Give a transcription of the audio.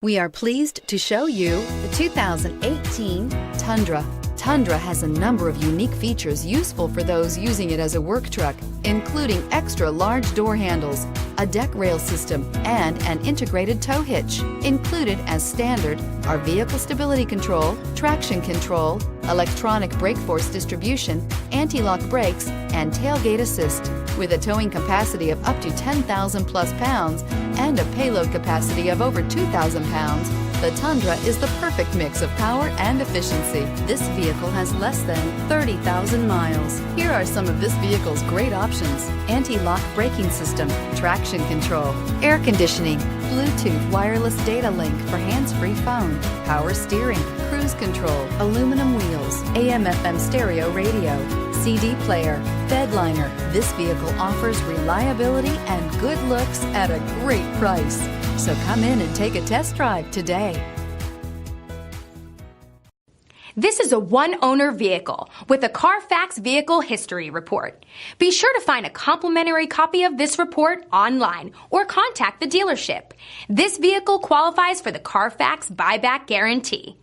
We are pleased to show you the 2018 Tundra. Tundra has a number of unique features useful for those using it as a work truck, including extra large door handles, a deck rail system, and an integrated tow hitch. Included as standard are vehicle stability control, traction control, electronic brake force distribution, anti-lock brakes, and tailgate assist. With a towing capacity of up to 10,000 plus pounds and a payload capacity of over 2,000 pounds, the Tundra is the perfect mix of power and efficiency. This vehicle has less than 30,000 miles. Here are some of this vehicle's great options: anti-lock braking system, traction control, air conditioning, Bluetooth wireless data link for hands-free phone, power steering, cruise control, aluminum wheels, AM/FM stereo radio, CD player, bed liner. This vehicle offers reliability and good looks at a great price. So come in and take a test drive today. This is a one-owner vehicle with a Carfax Vehicle History Report. Be sure to find a complimentary copy of this report online or contact the dealership. This vehicle qualifies for the Carfax Buyback Guarantee.